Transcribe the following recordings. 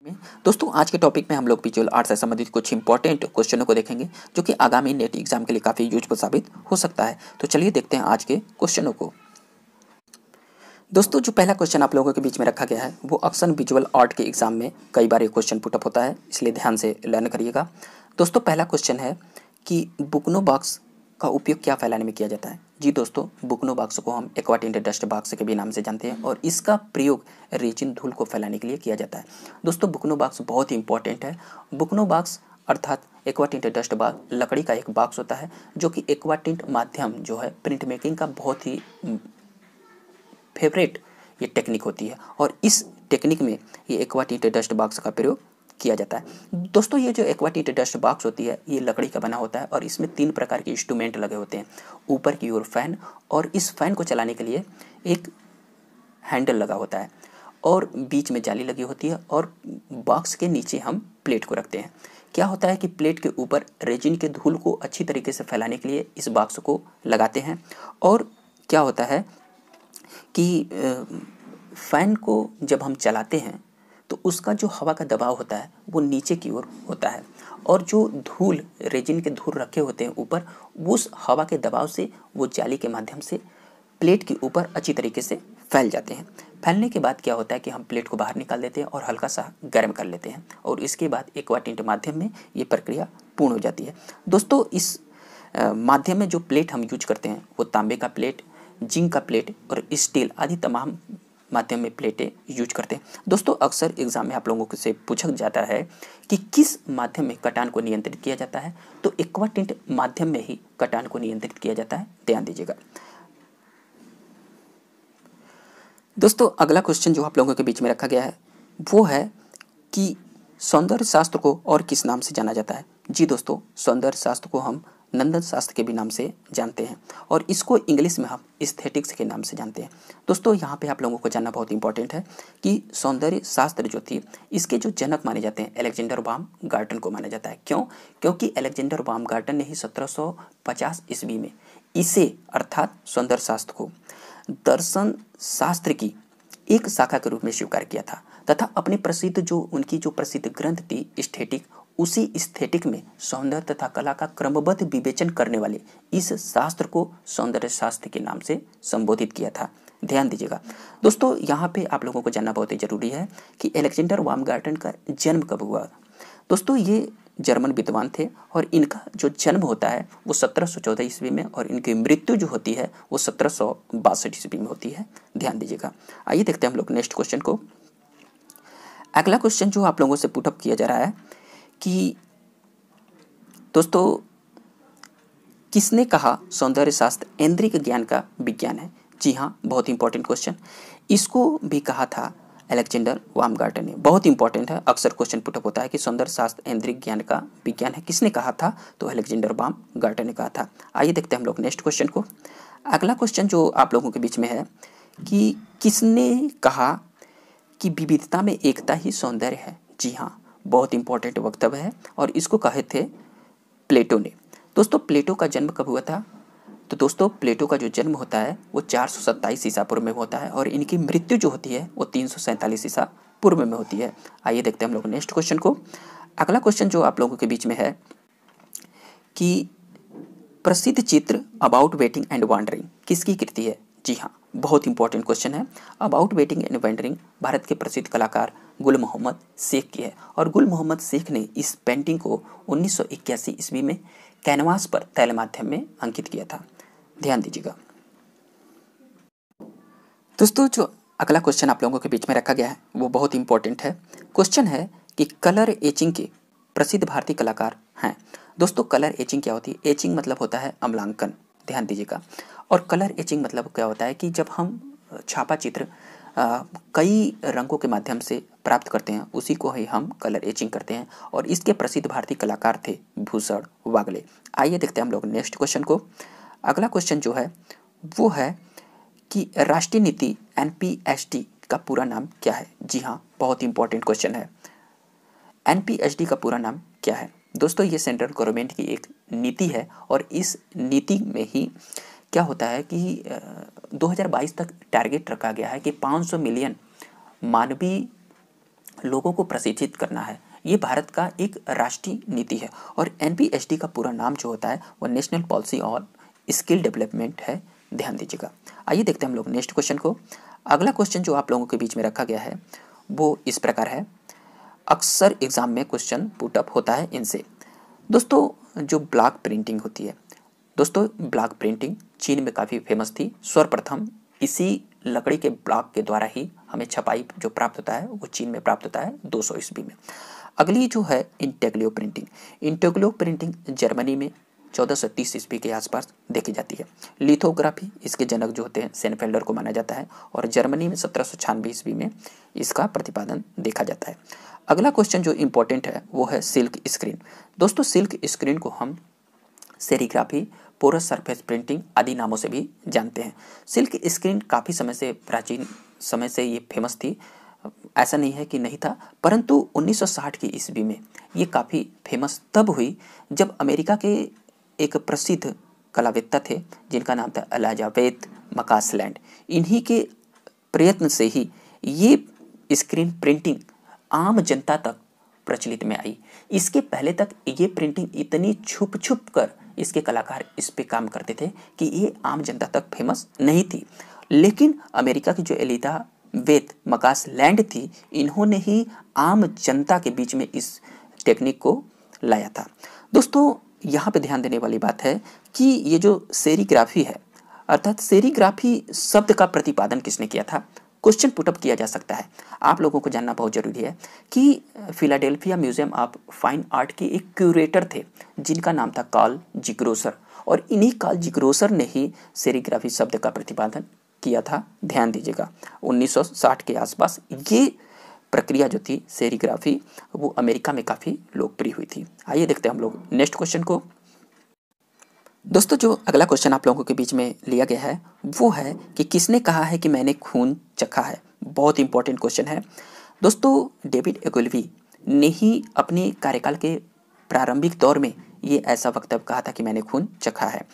में दोस्तों आज के टॉपिक में हम लोग विजुअल आर्ट से संबंधित कुछ इंपॉर्टेंट क्वेश्चनों को देखेंगे जो कि आगामी नेट एग्जाम के लिए काफ़ी यूजफुल साबित हो सकता है। तो चलिए देखते हैं आज के क्वेश्चनों को। दोस्तों जो पहला क्वेश्चन आप लोगों के बीच में रखा गया है वो अक्सर विजुअल आर्ट के एग्जाम में कई बार ये क्वेश्चन पुटअप होता है, इसलिए ध्यान से लर्न करिएगा। दोस्तों पहला क्वेश्चन है कि बुकनो बॉक्स का उपयोग क्या फैलाने में किया जाता है। जी दोस्तों, बुकनो बॉक्स को हम एक्वा टिंटेड डस्ट बॉक्स के भी नाम से जानते हैं और इसका प्रयोग रेजिन धूल को फैलाने के लिए किया जाता है। दोस्तों बुकनो बॉक्स बहुत ही इंपॉर्टेंट है। बुकनो बॉक्स अर्थात एक्वा टिंटेड डस्ट बॉक्स लकड़ी का एक बॉक्स होता है जो कि एक्वा टिंट माध्यम जो है प्रिंट मेकिंग का बहुत ही फेवरेट ये टेक्निक होती है और इस टेक्निक में ये एक्वा टिंटेड डस्ट बॉक्स का प्रयोग किया जाता है। दोस्तों ये जो एक्वा टिंटेड डस्ट बॉक्स होती है ये लकड़ी का बना होता है और इसमें 3 प्रकार के इंस्ट्रूमेंट लगे होते हैं। ऊपर की ओर फैन, और इस फैन को चलाने के लिए एक हैंडल लगा होता है और बीच में जाली लगी होती है और बॉक्स के नीचे हम प्लेट को रखते हैं। क्या होता है कि प्लेट के ऊपर रेजिन के धूल को अच्छी तरीके से फैलाने के लिए इस बॉक्स को लगाते हैं और क्या होता है कि फ़ैन को जब हम चलाते हैं तो उसका जो हवा का दबाव होता है वो नीचे की ओर होता है और जो धूल रेजिन के धूल रखे होते हैं ऊपर, उस हवा के दबाव से वो जाली के माध्यम से प्लेट के ऊपर अच्छी तरीके से फैल जाते हैं। फैलने के बाद क्या होता है कि हम प्लेट को बाहर निकाल देते हैं और हल्का सा गर्म कर लेते हैं और इसके बाद एक्वा टिंट माध्यम में ये प्रक्रिया पूर्ण हो जाती है। दोस्तों इस माध्यम में जो प्लेट हम यूज करते हैं वो तांबे का प्लेट, जिंक का प्लेट और स्टील आदि तमाम माध्यम में प्लेटें यूज करते हैं। दोस्तों अक्सर एग्जाम में आप लोगों से पूछा जाता है कि किस माध्यम में कटान को नियंत्रित किया जाता है, तो एक्वा टिंट माध्यम में ही कटान को नियंत्रित किया जाता है, ध्यान दीजिएगा। दोस्तों अगला क्वेश्चन जो आप लोगों के बीच में रखा गया है वो है कि सौंदर्य शास्त्र को और किस नाम से जाना जाता है। जी दोस्तों, सौंदर्य शास्त्र को हम नंदन शास्त्र के भी नाम से जानते हैं और इसको इंग्लिश में हम एस्थेटिक्स के नाम से जानते हैं। दोस्तों यहाँ पे आप लोगों को जानना बहुत इंपॉर्टेंट है कि सौंदर्य शास्त्र जो थी इसके जो जनक माने जाते हैं अलेक्जेंडर बामगार्टन को माना जाता है। क्यों? क्योंकि अलेक्जेंडर बामगार्टन ने ही 1750 ईस्वी में इसे अर्थात सौंदर्य शास्त्र को दर्शन शास्त्र की एक शाखा के रूप में स्वीकार किया था तथा अपनी प्रसिद्ध जो उनकी जो प्रसिद्ध ग्रंथ थी एस्थेटिक, उसी एस्थेटिक में सौंदर्य तथा कला का क्रमबद्ध विवेचन करने वाले इस शास्त्र को सौंदर्य शास्त्र के नाम से संबोधित किया था, ध्यान दीजिएगा। दोस्तों यहाँ पे आप लोगों को जानना बहुत ही जरूरी है कि अलेक्जेंडर बामगार्टन का जन्म कब हुआ। दोस्तों ये जर्मन विद्वान थे और इनका जो जन्म होता है वो 1714 ईस्वी में और इनकी मृत्यु जो होती है वो 1762 ईस्वी में होती है, ध्यान दीजिएगा। आइए देखते हैं हम लोग नेक्स्ट क्वेश्चन को। अगला क्वेश्चन जो आप लोगों से पुटअप किया जा रहा है कि दोस्तों किसने कहा सौंदर्य शास्त्र ऐन्द्रिक ज्ञान का विज्ञान है। जी हाँ, बहुत इंपॉर्टेंट क्वेश्चन। इसको भी कहा था अलेक्जेंडर बामगार्टन ने। बहुत इंपॉर्टेंट है, अक्सर क्वेश्चन पुटअप होता है कि सौंदर्य शास्त्र ऐन्द्रिक ज्ञान का विज्ञान है, किसने कहा था, तो अलेक्जेंडर बामगार्टन ने कहा था। आइए देखते हैं हम लोग नेक्स्ट क्वेश्चन को। अगला क्वेश्चन जो आप लोगों के बीच में है कि किसने कहा कि विविधता में एकता ही सौंदर्य है। जी हाँ, बहुत इंपॉर्टेंट वक्तव्य है और इसको कहे थे प्लेटो ने। दोस्तों प्लेटो का जन्म कब हुआ था, तो दोस्तों प्लेटो का जो जन्म होता है वो 427 ईसा पूर्व में होता है और इनकी मृत्यु जो होती है वो 347 ईसा पूर्व में होती है। आइए देखते हैं हम लोग नेक्स्ट क्वेश्चन को। अगला क्वेश्चन जो आप लोगों के बीच में है कि प्रसिद्ध चित्र अबाउट वेटिंग एंड वॉन्डरिंग किसकी कृति है। जी हाँ, बहुत इंपॉर्टेंट क्वेश्चन है। About waiting and wondering Bharat के प्रसिद्ध कलाकार गुल मोहम्मद शेख की है और गुल मोहम्मद शेख ने इस पेंटिंग को 1981 ईस्वी में कैनवास पर तैल माध्यम में अंकित किया था, ध्यान दीजिएगा। दोस्तों जो अगला क्वेश्चन आप लोगों के बीच में रखा गया है वो बहुत इंपॉर्टेंट है। क्वेश्चन है कि कलर एचिंग के प्रसिद्ध भारतीय कलाकार हैं। दोस्तों कलर एचिंग क्या होती है। एचिंग मतलब होता है अम्लांकन, ध्यान दीजिएगा। और कलर एचिंग मतलब क्या होता है कि जब हम छापा चित्र कई रंगों के माध्यम से प्राप्त करते हैं उसी को ही हम कलर एचिंग करते हैं और इसके प्रसिद्ध भारतीय कलाकार थे भूषण वागले। आइए देखते हैं हम लोग नेक्स्ट क्वेश्चन को। अगला क्वेश्चन जो है वो है कि राष्ट्रीय नीति NPST का पूरा नाम क्या है। जी हाँ, बहुत इंपॉर्टेंट क्वेश्चन है। NPST का पूरा नाम क्या है। दोस्तों ये सेंट्रल गवर्नमेंट की एक नीति है और इस नीति में ही क्या होता है कि 2022 तक टारगेट रखा गया है कि 500 मिलियन मानवीय लोगों को प्रशिक्षित करना है, ये भारत का एक राष्ट्रीय नीति है। और NPSD का पूरा नाम जो होता है वो national policy on skill development है, ध्यान दीजिएगा। आइए देखते हैं हम लोग नेक्स्ट क्वेश्चन को। अगला क्वेश्चन जो आप लोगों के बीच में रखा गया है वो इस प्रकार है, अक्सर एग्जाम में क्वेश्चन पुटअप होता है इनसे। दोस्तों जो ब्लॉक प्रिंटिंग होती है, दोस्तों ब्लॉक प्रिंटिंग चीन में काफ़ी फेमस थी। सर्वप्रथम इसी लकड़ी के ब्लॉक के द्वारा ही हमें छपाई जो प्राप्त होता है वो चीन में प्राप्त होता है 200 ईस्वी में। अगली जो है intaglio printing, intaglio printing Germany में 1430 ईस्वी के आसपास देखी जाती है। लिथोग्राफी, इसके जनक जो होते हैं सेनफेल्डर को माना जाता है, और जर्मनी में 1796 ईस्वी में इसका प्रतिपादन देखा जाता है। अगला क्वेश्चन जो इम्पोर्टेंट है वो है सिल्क स्क्रीन। दोस्तों सिल्क स्क्रीन को हम सेरीग्राफी, पोरस सरफेस प्रिंटिंग आदि नामों से भी जानते हैं। सिल्क स्क्रीन काफ़ी समय से, प्राचीन समय से ये फेमस थी, ऐसा नहीं है कि नहीं था, परंतु 1960 की ईस्वी में ये काफ़ी फेमस तब हुई जब अमेरिका के एक प्रसिद्ध कलावेत्ता थे जिनका नाम था एलिजाबेथ मकासलैंड। इन्हीं के प्रयत्न से ही ये स्क्रीन प्रिंटिंग आम जनता तक प्रचलित में आई। इसके पहले तक ये प्रिंटिंग इतनी छुप छुप कर इसके कलाकार इस पे काम करते थे कि ये आम जनता तक फेमस नहीं थी। लेकिन अमेरिका की जो एलिजाबेथ मकासलैंड थी, इन्होंने ही आम जनता के बीच में इस टेक्निक को लाया था। दोस्तों यहाँ पे ध्यान देने वाली बात है कि ये जो सेरीग्राफी है, अर्थात सेरीग्राफी शब्द का प्रतिपादन किसने किया था, क्वेश्चन पुटअप किया जा सकता है। आप लोगों को जानना बहुत जरूरी है कि Philadelphia museum of fine art के एक क्यूरेटर थे जिनका नाम था कार्ल जिग्रोसर, और इन्हीं कार्ल जिग्रोसर ने ही सेरीग्राफी शब्द का प्रतिपादन किया था। ध्यान दीजिएगा 1960 के आसपास ये प्रक्रिया जो थी सेरीग्राफी वो अमेरिका में काफ़ी लोकप्रिय हुई थी। आइए देखते हैं हम लोग नेक्स्ट क्वेश्चन को। दोस्तों जो अगला क्वेश्चन आप लोगों के बीच में लिया गया है वो है कि किसने कहा है कि मैंने खून चखा है। बहुत इंपॉर्टेंट क्वेश्चन है। दोस्तों डेविड ओगिलवी ने ही अपने कार्यकाल के प्रारंभिक दौर में ये ऐसा वक्तव्य कहा था कि मैंने खून चखा है।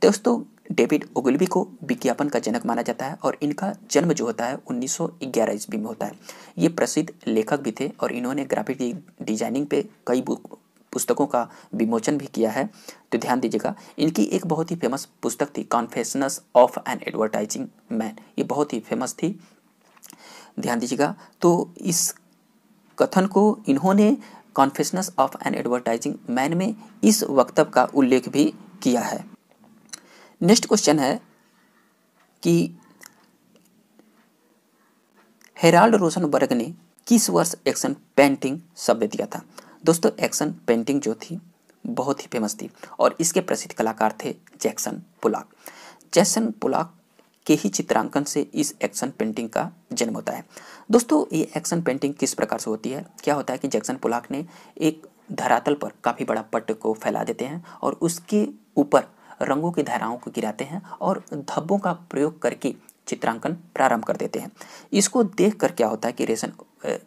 दोस्तों डेविड ओगिलवी को विज्ञापन का जनक माना जाता है और इनका जन्म जो होता है 1911 ईस्वी में होता है। ये प्रसिद्ध लेखक भी थे और इन्होंने ग्राफिक डिजाइनिंग पे कई पुस्तकों का विमोचन भी किया है। तो ध्यान दीजिएगा, इनकी एक बहुत ही फेमस पुस्तक थी कॉन्फेशंस ऑफ एन एडवर्टाइजिंग मैन, ये बहुत ही फेमस थी। ध्यान दीजिएगा, तो इस कथन को इन्होंने कॉन्फेशंस ऑफ एन एडवर्टाइजिंग मैन में इस वक्तव्य का उल्लेख भी किया है। नेक्स्ट क्वेश्चन है कि हेराल्ड रोजनबर्ग ने किस वर्ष एक्शन पेंटिंग शब्द दिया था। दोस्तों एक्शन पेंटिंग जो थी बहुत ही फेमस थी और इसके प्रसिद्ध कलाकार थे जैक्सन पोलॉक। जैक्सन पोलॉक के ही चित्रांकन से इस एक्शन पेंटिंग का जन्म होता है। दोस्तों ये एक्शन पेंटिंग किस प्रकार से होती है, क्या होता है कि जैक्सन पोलॉक ने एक धरातल पर काफ़ी बड़ा पट्ट को फैला देते हैं और उसके ऊपर रंगों की धाराओं को गिराते हैं और धब्बों का प्रयोग करके चित्रांकन प्रारंभ कर देते हैं। इसको देखकर क्या होता है कि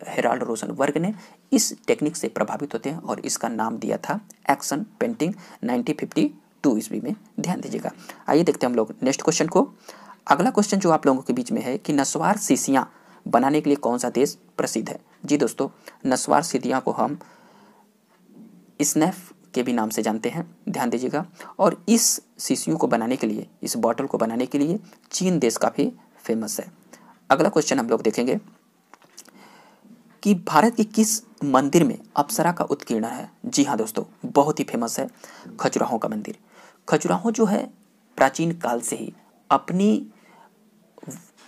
हेराल्ड रोजनबर्ग ने इस टेक्निक से प्रभावित होते हैं और इसका नाम दिया था एक्शन पेंटिंग 1952 ईस्वी में। ध्यान दीजिएगा। आइए देखते हैं हम लोग नेक्स्ट क्वेश्चन को। अगला क्वेश्चन जो आप लोगों के बीच में है कि नस्वार शीशियाँ बनाने के लिए कौन सा देश प्रसिद्ध है। जी दोस्तों, नस्वार शीशियाँ को हम स्नैफ के भी नाम से जानते हैं। ध्यान दीजिएगा, और इस शीशियों को बनाने के लिए, इस बॉटल को बनाने के लिए चीन देश काफ़ी फेमस है। अगला क्वेश्चन हम लोग देखेंगे कि भारत के किस मंदिर में अप्सरा का उत्कीर्णन है। जी हाँ दोस्तों, बहुत ही फेमस है खजुराहो का मंदिर। खजुराहो जो है प्राचीन काल से ही अपनी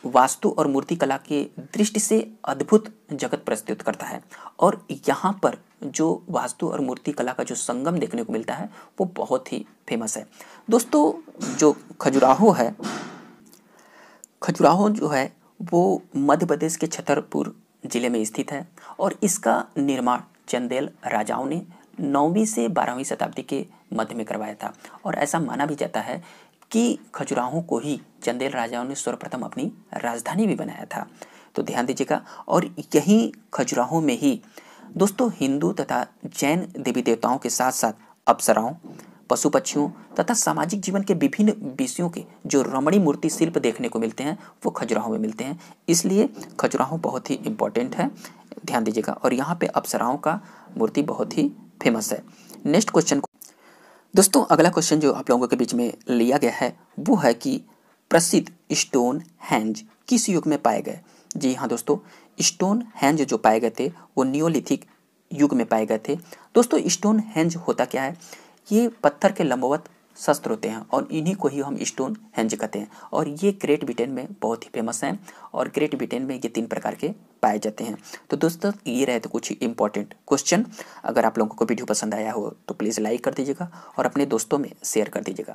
वास्तु और मूर्ति कला के दृष्टि से अद्भुत जगत प्रस्तुत करता है और यहाँ पर जो वास्तु और मूर्ति कला का जो संगम देखने को मिलता है वो बहुत ही फेमस है। दोस्तों जो खजुराहो है, खजुराहो जो है वो मध्य प्रदेश के छतरपुर जिले में स्थित है और इसका निर्माण चंदेल राजाओं ने 9वीं से 12वीं शताब्दी के मध्य में करवाया था और ऐसा माना भी जाता है कि खजुराहो को ही चंदेल राजाओं ने सर्वप्रथम अपनी राजधानी भी बनाया था। तो ध्यान दीजिएगा, और यहीं खजुराहो में ही दोस्तों हिंदू तथा जैन देवी देवताओं के साथ साथ अप्सराओं, पशु पक्षियों तथा सामाजिक जीवन के विभिन्न विषयों के जो रमणीय मूर्ति शिल्प देखने को मिलते हैं वो खजुराहो में मिलते हैं। इसलिए खजुराहो बहुत ही इम्पोर्टेंट है, ध्यान दीजिएगा। और यहाँ पे अप्सराओं का मूर्ति बहुत ही फेमस है। नेक्स्ट क्वेश्चन दोस्तों, अगला क्वेश्चन जो आप लोगों के बीच में लिया गया है वो है कि प्रसिद्ध स्टोन हेंज किस युग में पाए गए। जी हाँ दोस्तों, स्टोन हेंज जो पाए गए थे वो नियोलिथिक युग में पाए गए थे। दोस्तों स्टोन हेंज होता क्या है, ये पत्थर के लंबवत शस्त्र होते हैं और इन्हीं को ही हम स्टोन हेंज कहते हैं। और ये ग्रेट ब्रिटेन में बहुत ही फेमस हैं और ग्रेट ब्रिटेन में ये 3 प्रकार के पाए जाते हैं। तो दोस्तों ये रहे तो कुछ इंपॉर्टेंट क्वेश्चन। अगर आप लोगों को वीडियो पसंद आया हो तो प्लीज़ लाइक कर दीजिएगा और अपने दोस्तों में शेयर कर दीजिएगा।